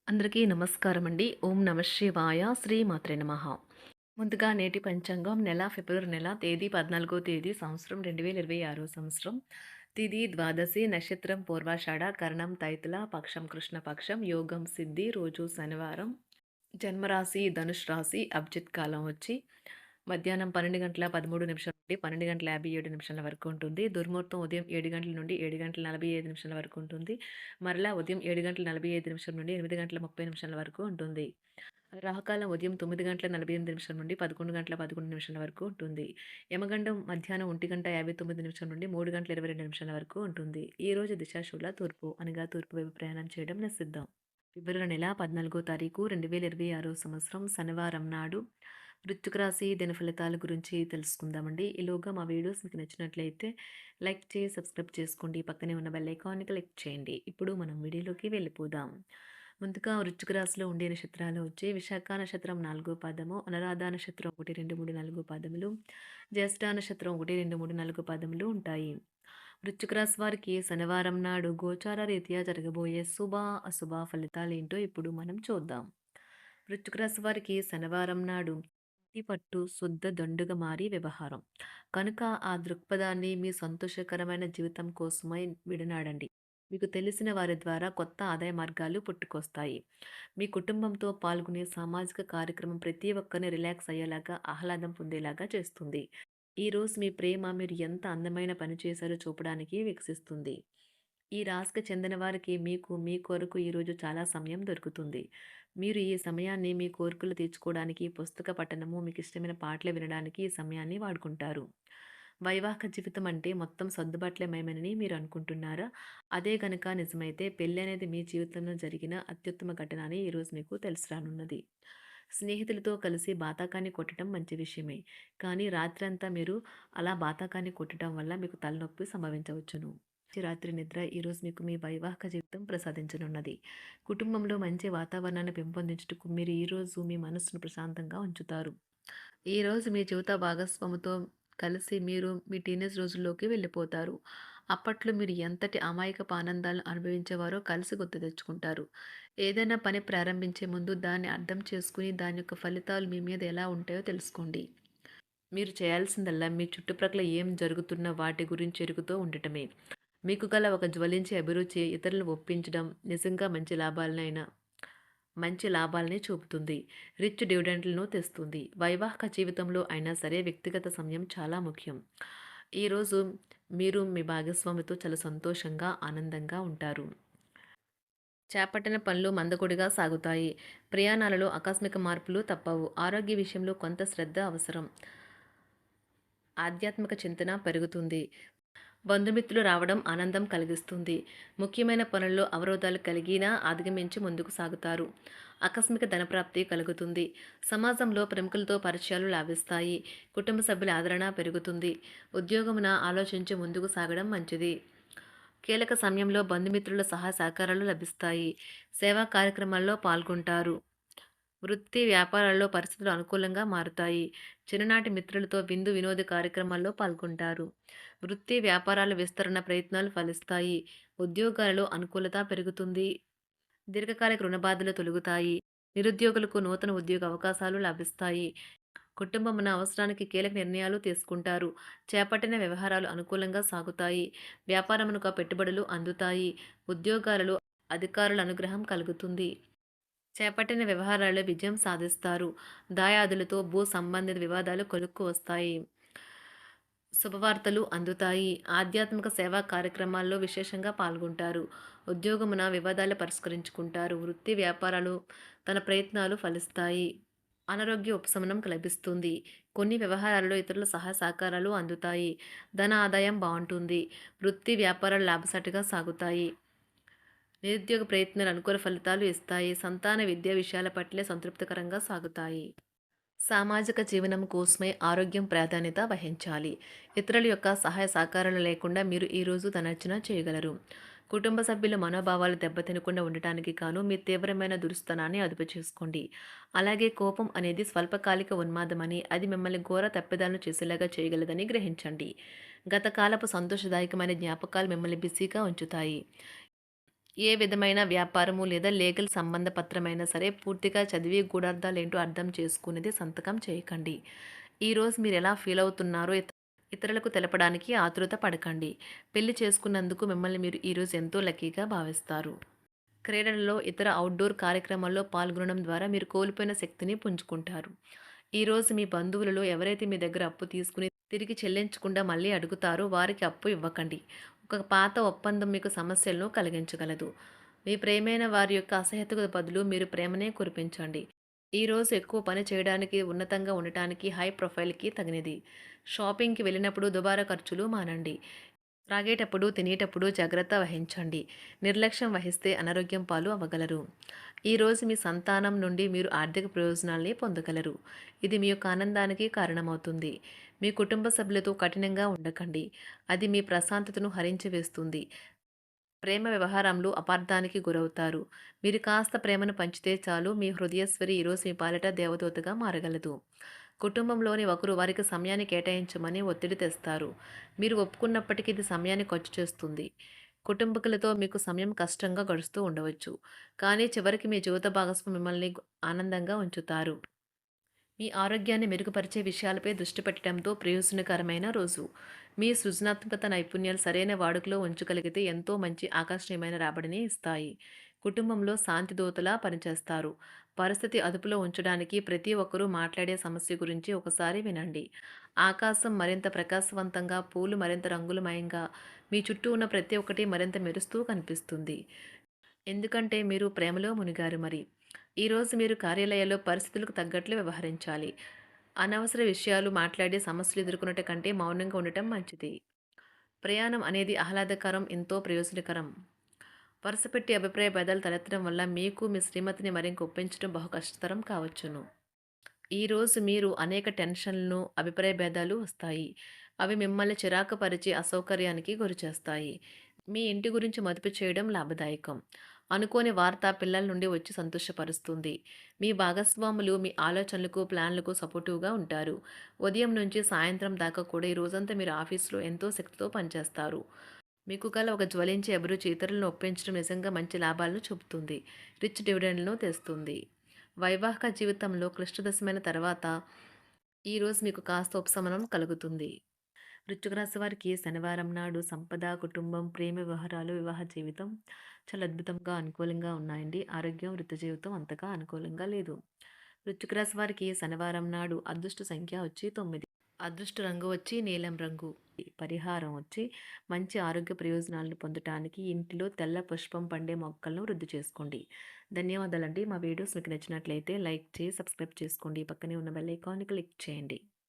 అందరికీ నమస్కారం అండి. ఓం నమ శివాయ. శ్రీమాత్రే నమః. ముందుగా నేటి పంచాంగం ఫిబ్రవరి నెల తేదీ 14వ తేదీ సంవత్సరం 2026 సంవత్సరం. తిథి ద్వాదశి, నక్షత్రం పూర్వాషాఢ, కరణం తైతుల, పక్షం కృష్ణపక్షం, యోగం సిద్ధి, రోజు శనివారం. జన్మరాశి ధనుష్ రాశి, అభిజిత్ కాలం వచ్చి మధ్యాహ్నం 12:13 నుండి 12:57 వరకు ఉంటుంది. దుర్ముహూర్తం ఉదయం 7 గంటల నుండి 7:45 వరకు ఉంటుంది. మరలా ఉదయం 7:45 నుండి 8:30 వరకు ఉంటుంది. రాహుకాలం ఉదయం 9:48 నుండి 11:11 వరకు ఉంటుంది. యమగండం మధ్యాహ్నం 1:59 నుండి 3:22 వరకు ఉంటుంది. ఈ రోజు దిశాశూల తూర్పు అనగా తూర్పు వైపు ప్రయాణం చేయడం నిషిద్ధం. ఫిబ్రవరి నెల 14వ తారీఖు 2026 సంవత్సరం శనివారం నాడు వృశ్చిక రాశి దిన ఫలితాల గురించి తెలుసుకుందామండి. ఈలోగా మా వీడియోస్ మీకు నచ్చినట్లయితే లైక్ చేసి సబ్స్క్రైబ్ చేసుకోండి. పక్కనే ఉన్న బెల్ ఐకాన్ని క్లిక్ చేయండి. ఇప్పుడు మనం వీడియోలోకి వెళ్ళిపోదాం. ముందుగా వృశ్చిక రాశిలో ఉండే నక్షత్రాలు వచ్చి విశాఖ నక్షత్రం 4వ పాదము, అనురాధ నక్షత్రం 1, 2, 3, 4 పాదములు, జ్యేష్ఠ నక్షత్రం 1, 2, 3, 4 పాదములు ఉంటాయి. వృశ్చిక రాశి వారికి శనివారం నాడు గోచార రీత్యా జరగబోయే శుభ అశుభ ఫలితాలేంటో ఇప్పుడు మనం చూద్దాం. వృశ్చిక రాశి వారికి శనివారం నాడు ఇంటి పట్టు శుద్ధ దండుగా మారి వ్యవహారం కనుక ఆ దృక్పథాన్ని మీ సంతోషకరమైన జీవితం కోసమై విడనాడండి. మీకు తెలిసిన వారి ద్వారా కొత్త ఆదాయ మార్గాలు పుట్టుకొస్తాయి. మీ కుటుంబంతో పాల్గొనే సామాజిక కార్యక్రమం ప్రతి ఒక్కరిని రిలాక్స్ అయ్యేలాగా ఆహ్లాదం పొందేలాగా చేస్తుంది. ఈరోజు మీ ప్రేమ మీరు ఎంత అందమైన పని చేశారో చూపడానికి వికసిస్తుంది. ఈ రాశికి చెందిన వారికి మీ కొరకు ఈరోజు చాలా సమయం దొరుకుతుంది. మీరు ఈ సమయాన్ని మీ కోరికలు తీర్చుకోవడానికి, పుస్తక పఠనము, మీకు ఇష్టమైన పాటలు వినడానికి ఈ సమయాన్ని వాడుకుంటారు. వైవాహిక జీవితం అంటే మొత్తం సర్దుబాట్లేమేమని మీరు అనుకుంటున్నారా? అదే గనక నిజమైతే పెళ్ళి అనేది మీ జీవితంలో జరిగిన అత్యుత్తమ ఘటన అని ఈరోజు మీకు తెలిసి రానున్నది. స్నేహితులతో కలిసి బాతాకాన్ని కొట్టడం మంచి విషయమే. కానీ రాత్రంతా మీరు అలా బాతాకాన్ని కొట్టడం వల్ల మీకు తలనొప్పి సంభవించవచ్చును. మంచి రాత్రి నిద్ర ఈరోజు మీకు మీ వైవాహిక జీవితం ప్రసాదించనున్నది. కుటుంబంలో మంచి వాతావరణాన్ని పెంపొందించుటకు మీరు ఈరోజు మీ మనస్సును ప్రశాంతంగా ఉంచుతారు. ఈరోజు మీ జీవిత భాగస్వామితో కలిసి మీరు మీ టీనేజ్ రోజుల్లోకి వెళ్ళిపోతారు. అప్పట్లో మీరు ఎంతటి అమాయకపు ఆనందాలను అనుభవించేవారో కలిసి గుర్తు తెచ్చుకుంటారు. ఏదైనా పని ప్రారంభించే ముందు దాన్ని అర్థం చేసుకుని దాని యొక్క ఫలితాలు మీ మీద ఎలా ఉంటాయో తెలుసుకోండి. మీరు చేయాల్సిందల్లా మీ చుట్టుప్రక్కల ఏం జరుగుతున్న వాటి గురించి ఎరుగుతూ ఉండటమే. మీకు గల ఒక జ్వలించే అభిరుచి ఇతరులను ఒప్పించడం నిజంగా మంచి లాభాలనే చూపుతుంది. రిచ్ డివిడెండ్లను తెస్తుంది. వైవాహిక జీవితంలో అయినా సరే వ్యక్తిగత సమయం చాలా ముఖ్యం. ఈరోజు మీరు మీ భాగస్వామితో చాలా సంతోషంగా, ఆనందంగా ఉంటారు. చేపట్టిన పనులు మందకొడిగా సాగుతాయి. ప్రయాణాలలో ఆకస్మిక మార్పులు తప్పవు. ఆరోగ్య విషయంలో కొంత శ్రద్ధ అవసరం. ఆధ్యాత్మిక చింతన పెరుగుతుంది. బంధుమిత్రులు రావడం ఆనందం కలిగిస్తుంది. ముఖ్యమైన పనుల్లో అవరోధాలు కలిగినా అధిగమించి ముందుకు సాగుతారు. ఆకస్మిక ధనప్రాప్తి కలుగుతుంది. సమాజంలో ప్రముఖులతో పరిచయాలు లాభిస్తాయి. కుటుంబ సభ్యుల ఆదరణ పెరుగుతుంది. ఉద్యోగమున ఆలోచించి ముందుకు సాగడం మంచిది. కీలక సమయంలో బంధుమిత్రుల సహాయ సహకారాలు లభిస్తాయి. సేవా కార్యక్రమాల్లో పాల్గొంటారు. వృత్తి వ్యాపారాల్లో పరిస్థితులు అనుకూలంగా మారుతాయి. చిన్ననాటి మిత్రులతో విందు వినోద కార్యక్రమాల్లో పాల్గొంటారు. వృత్తి వ్యాపారాల విస్తరణ ప్రయత్నాలు ఫలిస్తాయి. ఉద్యోగాలలో అనుకూలత పెరుగుతుంది. దీర్ఘకాలిక రుణ బాధలు తొలగుతాయి. నిరుద్యోగులకు నూతన ఉద్యోగ అవకాశాలు లభిస్తాయి. కుటుంబమున అవసరానికి కీలక నిర్ణయాలు తీసుకుంటారు. చేపట్టిన వ్యవహారాలు అనుకూలంగా సాగుతాయి. వ్యాపారమునకు పెట్టుబడులు అందుతాయి. ఉద్యోగాలలో అధికారుల అనుగ్రహం కలుగుతుంది. చేపట్టిన వ్యవహారాల్లో విజయం సాధిస్తారు. దాయాదులతో భూ సంబంధిత వివాదాలు కొలుక్కు వస్తాయి. శుభవార్తలు అందుతాయి. ఆధ్యాత్మిక సేవా కార్యక్రమాల్లో విశేషంగా పాల్గొంటారు. ఉద్యోగమున వివాదాలు పరిష్కరించుకుంటారు. వృత్తి వ్యాపారాలు తన ప్రయత్నాలు ఫలిస్తాయి. అనారోగ్య ఉపశమనం లభిస్తుంది. కొన్ని వ్యవహారాల్లో ఇతరుల సహాయ సహకారాలు అందుతాయి. ధన ఆదాయం బాగుంటుంది. వృత్తి వ్యాపారాలు లాభసాటిగా సాగుతాయి. నిరుద్యోగ ప్రయత్నాలు అనుకూల ఫలితాలు ఇస్తాయి. సంతాన విద్యా విషయాల పట్లే సంతృప్తికరంగా సాగుతాయి. సామాజిక జీవనం కోసమే ఆరోగ్యం ప్రాధాన్యత వహించాలి. ఇతరుల యొక్క సహాయ సహకారాలు లేకుండా మీరు ఈరోజు తనర్చన చేయగలరు. కుటుంబ సభ్యుల మనోభావాలు దెబ్బతినకుండా ఉండటానికి గాను మీ తీవ్రమైన దురుస్తనాన్ని అదుపు చేసుకోండి. అలాగే కోపం అనేది స్వల్పకాలిక ఉన్మాదమని, అది మిమ్మల్ని ఘోర తప్పిదాలను చేసేలాగా చేయగలదని గ్రహించండి. గత కాలపు సంతోషదాయకమైన జ్ఞాపకాలు మిమ్మల్ని బిజీగా ఉంచుతాయి. ఏ విధమైన వ్యాపారము లేదా లీగల్ సంబంధ పత్రమైనా సరే పూర్తిగా చదివి గూఢార్థాలేంటో అర్థం చేసుకునేది సంతకం చేయకండి. ఈరోజు మీరెలా ఫీల్ అవుతున్నారో ఇతరులకు తెలపడానికి ఆతురత పడకండి. పెళ్లి చేసుకున్నందుకు మిమ్మల్ని మీరు ఈరోజు ఎంతో లక్కీగా భావిస్తారు. క్రీడలలో ఇతర అవుట్‌డోర్ కార్యక్రమాల్లో పాల్గొనడం ద్వారా మీరు కోల్పోయిన శక్తిని పుంజుకుంటారు. ఈరోజు మీ బంధువులలో ఎవరైతే మీ దగ్గర అప్పు తీసుకుని తిరిగి చెల్లించకుండా మళ్ళీ అడుగుతారో వారికి అప్పు ఇవ్వకండి. ఒక పాత ఒప్పందం మీకు సమస్యలను కలిగించగలదు. మీ ప్రియమైన వారి యొక్క అసహ్యతకు బదులు మీరు ప్రేమనే కురిపించండి. ఈరోజు ఎక్కువ పని చేయడానికి, ఉన్నతంగా ఉండటానికి, హై ప్రొఫైల్‌కి తగినది. షాపింగ్‌కి వెళ్ళినప్పుడు దుబారా ఖర్చులు మానండి. త్రాగేటప్పుడు, తినేటప్పుడు జాగ్రత్త వహించండి. నిర్లక్ష్యం వహిస్తే అనారోగ్యం పాలు అవ్వగలరు. ఈరోజు మీ సంతానం నుండి మీరు ఆర్థిక ప్రయోజనాల్ని పొందగలరు. ఇది మీ యొక్క ఆనందానికి కారణమవుతుంది. మీ కుటుంబ సభ్యులతో కఠినంగా ఉండకండి. అది మీ ప్రశాంతతను హరించి వేస్తుంది. ప్రేమ వ్యవహారంలో అపార్థానికి గురవుతారు. మీరు కాస్త ప్రేమను పంచితే చాలు మీ హృదయస్వరి ఈరోజు మీ పాలిట దేవదూతగా మారగలదు. కుటుంబంలోని ఒకరు వారికి సమయాన్ని కేటాయించమని ఒత్తిడి తెస్తారు. మీరు ఒప్పుకున్నప్పటికీ ఇది సమయాన్ని ఖర్చు చేస్తుంది. కుటుంబకులతో మీకు సమయం కష్టంగా గడుస్తూ ఉండవచ్చు. కానీ చివరికి మీ జీవిత భాగస్వామి మిమ్మల్ని ఆనందంగా ఉంచుతారు. మీ ఆరోగ్యాన్ని మెరుగుపరిచే విషయాలపై దృష్టి పెట్టడంతో ప్రయోజనకరమైన రోజు. మీ సృజనాత్మకత నైపుణ్యాలు సరైన వాడుకలో ఉంచగలిగితే ఎంతో మంచి ఆకర్షణీయమైన రాబడిని ఇస్తాయి. కుటుంబంలో శాంతి దూతలా పనిచేస్తారు. పరిస్థితి అదుపులో ఉంచడానికి ప్రతి ఒక్కరూ మాట్లాడే సమస్య గురించి ఒకసారి వినండి. ఆకాశం మరింత ప్రకాశవంతంగా, పూలు మరింత రంగులమయంగా, మీ చుట్టూ ఉన్న ప్రతి ఒక్కటి మరింత మెరుస్తూ కనిపిస్తుంది. ఎందుకంటే మీరు ప్రేమలో మునిగారు మరి. ఈరోజు మీరు కార్యాలయాల్లో పరిస్థితులకు తగ్గట్లు వ్యవహరించాలి. అనవసర విషయాలు మాట్లాడి సమస్యలు ఎదుర్కొనట కంటే మౌనంగా ఉండటం మంచిది. ప్రయాణం అనేది ఆహ్లాదకరం, ఎంతో ప్రయోజనకరం. వరుసపెట్టి అభిప్రాయ భేదాలు తలెత్తడం వల్ల మీకు మీ శ్రీమతిని మరింక ఒప్పించడం బహు కష్టతరం కావచ్చును. ఈరోజు మీరు అనేక టెన్షన్లను, అభిప్రాయ భేదాలు వస్తాయి. అవి మిమ్మల్ని చిరాకు పరిచి అసౌకర్యానికి గురిచేస్తాయి. మీ ఇంటి గురించి మదుపు చేయడం లాభదాయకం. అనుకోని వార్త పిల్లల నుండి వచ్చి సంతోషపరుస్తుంది. మీ భాగస్వాములు మీ ఆలోచనలకు, ప్లాన్లకు సపోర్టివ్‌గా ఉంటారు. ఉదయం నుంచి సాయంత్రం దాకా కూడా ఈ రోజంతా మీరు ఆఫీస్‌లో ఎంతో శక్తితో పనిచేస్తారు. మీకు గల ఒక జ్వలించే అభిరుచి ఇతరులను ఒప్పించడం నిజంగా మంచి లాభాలను చూపుతుంది. రిచ్ డివిడెండ్‌లను తెస్తుంది. వైవాహిక జీవితంలో క్లిష్టదశమైన తర్వాత ఈరోజు మీకు కాస్త ఉపశమనం కలుగుతుంది. వృశ్చిక రాశి వారికి శనివారం నాడు సంపద, కుటుంబం, ప్రేమ వ్యవహారాలు, వివాహ జీవితం చాలా అద్భుతంగా, అనుకూలంగా ఉన్నాయండి. ఆరోగ్యం, వృత్తి జీవితం అంతగా అనుకూలంగా లేదు. వృశ్చిక రాశి వారికి శనివారం నాడు అదృష్ట సంఖ్య వచ్చి 9. అదృష్ట రంగు వచ్చి నీలం రంగు. పరిహారం వచ్చి మంచి ఆరోగ్య ప్రయోజనాలను పొందటానికి ఇంటిలో తెల్ల పుష్పం పండే మొక్కలను వృద్ధి చేసుకోండి. ధన్యవాదాలండి. మా వీడియోస్ మీకు నచ్చినట్లయితే లైక్ చేసి సబ్స్క్రైబ్ చేసుకోండి. పక్కనే ఉన్న బెల్ ఐకాన్ని క్లిక్ చేయండి.